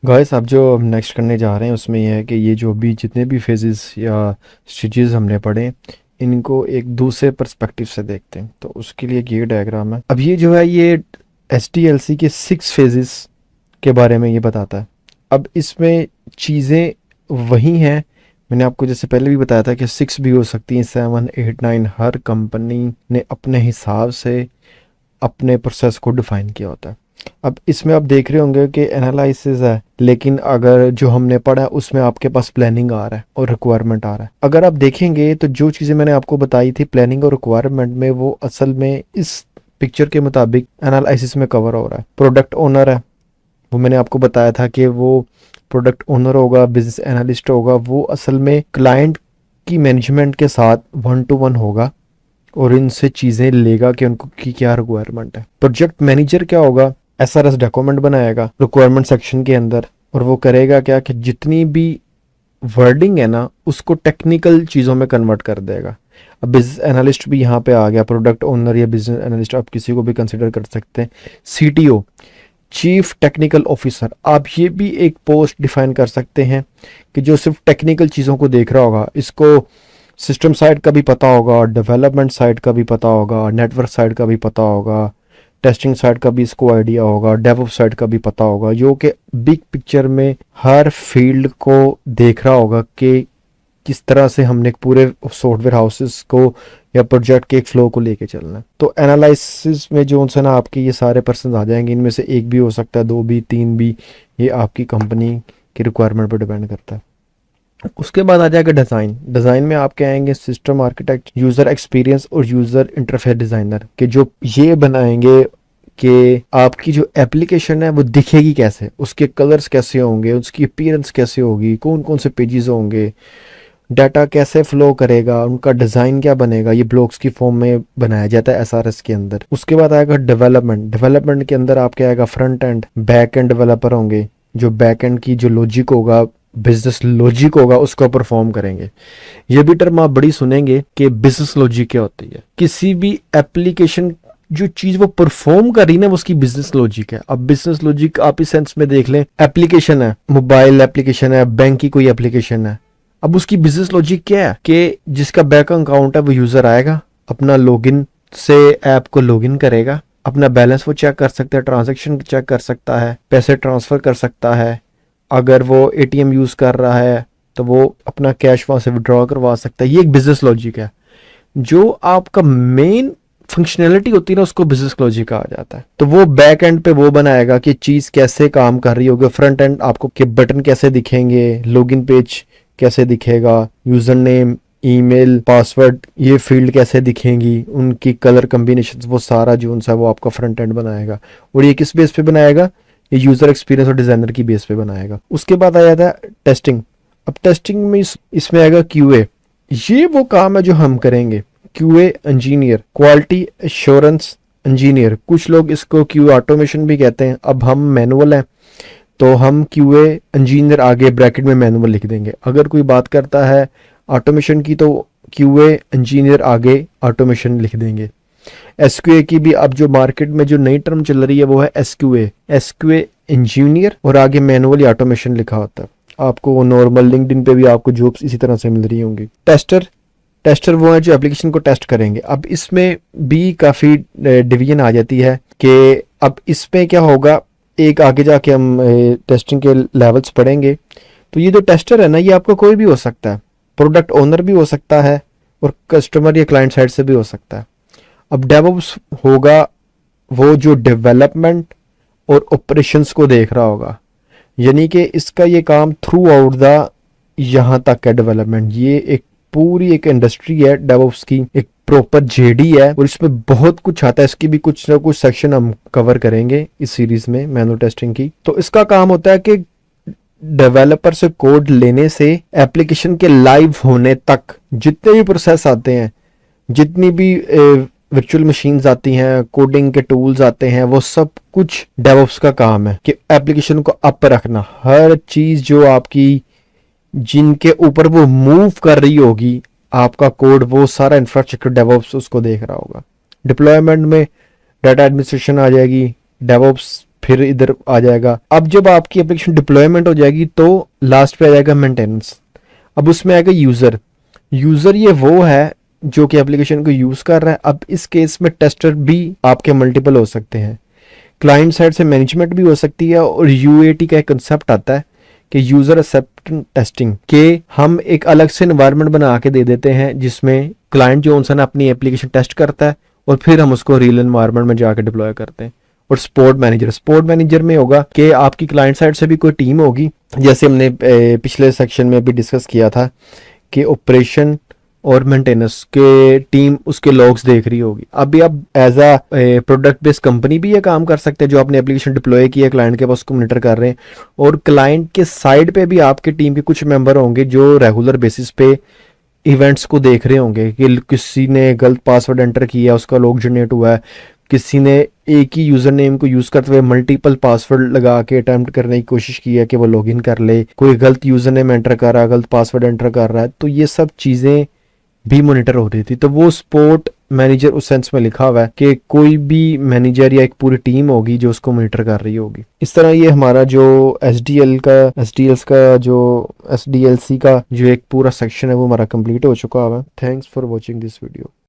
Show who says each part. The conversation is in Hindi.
Speaker 1: गाइस अब जो हम नेक्स्ट करने जा रहे हैं उसमें यह है कि ये जो भी जितने भी फेजेस या स्टेजेस हमने पढ़े इनको एक दूसरे पर्सपेक्टिव से देखते हैं। तो उसके लिए ये डायग्राम है। अब ये जो है ये एसडीएलसी के 6 फेजेस के बारे में ये बताता है। अब इसमें चीज़ें वही हैं, मैंने आपको जैसे पहले भी बताया था कि 6 भी हो सकती हैं, 7, 8, 9। हर कंपनी ने अपने हिसाब से अपने प्रोसेस को डिफाइन किया होता है। अब इसमें आप देख रहे होंगे कि एनालिसिस है, लेकिन अगर जो हमने पढ़ा है उसमें आपके पास प्लानिंग आ रहा है और रिक्वायरमेंट आ रहा है। अगर आप देखेंगे तो जो चीज़ें मैंने आपको बताई थी प्लानिंग और रिक्वायरमेंट में, वो असल में इस पिक्चर के मुताबिक एनालिसिस में कवर हो रहा है। प्रोडक्ट ओनर है, वो मैंने आपको बताया था कि वो प्रोडक्ट ओनर होगा, बिजनेस एनालिस्ट होगा, वो असल में क्लाइंट की मैनेजमेंट के साथ 1 to 1 होगा और इनसे चीज़ें लेगा कि उनको की क्या रिक्वायरमेंट है। प्रोजेक्ट मैनेजर क्या होगा, एसआरएस डॉक्यूमेंट बनाएगा रिक्वायरमेंट सेक्शन के अंदर, और वो करेगा क्या कि जितनी भी वर्डिंग है ना उसको टेक्निकल चीज़ों में कन्वर्ट कर देगा। अब बिजनेस एनालिस्ट भी यहाँ पे आ गया, प्रोडक्ट ओनर या बिजनेस एनालिस्ट आप किसी को भी कंसिडर कर सकते हैं। सीटीओ, चीफ टेक्निकल ऑफिसर, आप ये भी एक पोस्ट डिफाइन कर सकते हैं कि जो सिर्फ टेक्निकल चीज़ों को देख रहा होगा। इसको सिस्टम साइड का भी पता होगा, डेवलपमेंट साइड का भी पता होगा, नेटवर्क साइड का भी पता होगा, टेस्टिंग साइड का भी इसको आइडिया होगा, डेवऑप्स साइड का भी पता होगा, जो कि बिग पिक्चर में हर फील्ड को देख रहा होगा कि किस तरह से हमने पूरे सॉफ्टवेयर हाउसेस को या प्रोजेक्ट के एक फ्लो को लेके चलना है। तो एनालिसिस में जो है ना आपके ये सारे पर्सन आ जाएंगे, इनमें से एक भी हो सकता है, 2 भी, 3 भी, ये आपकी कंपनी की रिक्वायरमेंट पर डिपेंड करता है। उसके बाद आ जाएगा डिज़ाइन। डिज़ाइन में आपके आएंगे सिस्टम आर्किटेक्ट, यूज़र एक्सपीरियंस और यूज़र इंटरफेस डिज़ाइनर, के जो ये बनाएंगे कि आपकी जो एप्लीकेशन है वो दिखेगी कैसे, उसके कलर्स कैसे होंगे, उसकी अपीयरेंस कैसे होगी, कौन कौन से पेजेस होंगे, डाटा कैसे फ्लो करेगा, उनका डिज़ाइन क्या बनेगा। ये ब्लॉक्स की फॉर्म में बनाया जाता है एसआरएस के अंदर। उसके बाद आएगा डेवलपमेंट। डेवलपमेंट के अंदर आपके आएगा front end, back end developer होंगे, जो बैक एंड की जो लॉजिक होगा, बिजनेस लॉजिक होगा, उसको परफॉर्म करेंगे। ये भी टर्म आप बड़ी सुनेंगे कि बिजनेस लॉजिक क्या होती है। किसी भी एप्लीकेशन जो चीज वो परफॉर्म कर रही है ना, वो उसकी बिजनेस लॉजिक है। अब बिजनेस लॉजिक आप इस सेंस में देख लें, एप्लीकेशन है, मोबाइल एप्लीकेशन है, बैंक की कोई एप्लीकेशन है। अब उसकी बिजनेस लॉजिक क्या है कि जिसका बैंक अकाउंट है वो यूजर आएगा, अपना लॉगिन से ऐप को लॉगिन करेगा, अपना बैलेंस वो चेक कर सकता है, ट्रांजैक्शन चेक कर सकता है, पैसे ट्रांसफर कर सकता है। अगर वो एटीएम यूज कर रहा है तो वो अपना कैश वहां से विड्रॉ करवा सकता है। ये एक बिजनेस लॉजिक है। जो आपका मेन फंक्शनैलिटी होती है ना, उसको बिजनेस लॉजिक कहा जाता है। तो वो बैक एंड पे वो बनाएगा कि चीज कैसे काम कर रही होगी। फ्रंट एंड आपको के बटन कैसे दिखेंगे, लॉगिन पेज कैसे दिखेगा, यूजर नेम, ईमेल, पासवर्ड, ये फील्ड कैसे दिखेंगी, उनकी कलर कॉम्बिनेशन, वो सारा जो उनसा वो आपका फ्रंट एंड बनाएगा। और ये किस बेस पे बनाएगा, ये यूजर एक्सपीरियंस और डिजाइनर की बेस पे बनाएगा। उसके बाद आ जाता है टेस्टिंग। अब टेस्टिंग में इसमें आएगा क्यूए। ये वो काम है जो हम करेंगे। QA engineer, quality assurance engineer, कुछ लोग इसको क्यूए ऑटोमेशन भी कहते हैं। अब हम मैनुअल हैं तो हम क्यूए इंजीनियर आगे ब्रैकेट में मैनुअल लिख देंगे। अगर कोई बात करता है ऑटोमेशन की तो क्यूए इंजीनियर आगे ऑटोमेशन लिख देंगे। एसक्यूए की भी अब जो मार्केट में जो नई टर्म चल रही है वो है एसक्यूए, एसक्यूए इंजीनियर, और आगे मैनुअली ऑटोमेशन लिखा होता है। आपको नॉर्मल लिंक्डइन पे भी आपको जॉब्स इसी तरह से मिल रही होंगी। टेस्टर, टेस्टर वो है जो एप्लीकेशन को टेस्ट करेंगे। अब इसमें भी काफ़ी डिवीजन आ जाती है कि अब इसमें क्या होगा, एक आगे जाके हम टेस्टिंग के लेवल्स पढ़ेंगे। तो ये जो टेस्टर है ना, ये आपका कोई भी हो सकता है, प्रोडक्ट ओनर भी हो सकता है और कस्टमर या क्लाइंट साइड से भी हो सकता है। अब डेवऑप्स होगा वो जो डेवलपमेंट और ऑपरेशंस को देख रहा होगा, यानी कि इसका ये काम थ्रू आउट द यहाँ तक है डेवलपमेंट। ये एक पूरी एक इंडस्ट्री है डेवऑप्स की, एक प्रॉपर जेडी है और इसमें बहुत कुछ आता है। इसकी भी कुछ ना कुछ सेक्शन हम कवर करेंगे इस सीरीज में मैनुअल टेस्टिंग की। तो इसका काम होता है कि डेवलपर से कोड लेने से एप्लीकेशन के लाइव होने तक जितने भी प्रोसेस आते हैं, जितनी भी वर्चुअल मशीन्स आती हैं, कोडिंग के टूल्स आते हैं, वो सब कुछ डेवऑप्स का काम है कि एप्लीकेशन को अप रखना। हर चीज जो आपकी जिनके ऊपर वो मूव कर रही होगी आपका कोड, वो सारा इंफ्रास्ट्रक्चर डेवऑप्स उसको देख रहा होगा। डिप्लॉयमेंट में डाटा एडमिनिस्ट्रेशन आ जाएगी, डेवऑप्स फिर इधर आ जाएगा। अब जब आपकी एप्लीकेशन डिप्लॉयमेंट हो जाएगी तो लास्ट पे आ जाएगा मेंटेनेंस। अब उसमें आएगा यूज़र। यूज़र ये वो है जो कि एप्लीकेशन को यूज़ कर रहा है। अब इस केस में टेस्टर भी आपके मल्टीपल हो सकते हैं, क्लाइंट साइड से मैनेजमेंट भी हो सकती है, और यूएटी का एक कंसेप्ट आता है कि यूज़र एक्सेप्टेंस टेस्टिंग के हम एक अलग से इन्वायरमेंट बना के दे देते हैं जिसमें क्लाइंट जो उनसे अपनी एप्लीकेशन टेस्ट करता है और फिर हम उसको रियल इन्वायरमेंट में जाकर डिप्लॉय करते हैं। और सपोर्ट मैनेजर में होगा कि आपकी क्लाइंट साइड से भी कोई टीम होगी, जैसे हमने पिछले सेक्शन में भी डिस्कस किया था कि ऑपरेशन और मेंटेनेंस के टीम उसके लॉग्स देख रही होगी। अभी आप as a product based company भी ये काम कर सकते हैं, जो आपने एप्लीकेशन डिप्लॉय की है क्लाइंट के पास उसको मॉनिटर कर रहे हैं, और क्लाइंट के साइड पे भी आपके टीम के कुछ मेंबर होंगे जो रेगुलर बेसिस पे इवेंट्स को देख रहे होंगे कि किसी ने गलत पासवर्ड एंटर किया, उसका लॉग जनरेट हुआ है, किसी ने एक ही यूजर नेम को यूज करते हुए मल्टीपल पासवर्ड लगा के अटेम्प्ट करने की कोशिश की है कि वो लॉगिन कर ले, कोई गलत यूजर नेम एंटर कर रहा है, गलत पासवर्ड एंटर कर रहा है, तो ये सब चीजें भी मॉनिटर हो रही थी। तो वो सपोर्ट मैनेजर उस सेंस में लिखा हुआ है कि कोई भी मैनेजर या एक पूरी टीम होगी जो उसको मॉनिटर कर रही होगी। इस तरह ये हमारा जो एसडीएलसी का जो एक पूरा सेक्शन है वो हमारा कंप्लीट हो चुका है। Thanks for watching this video.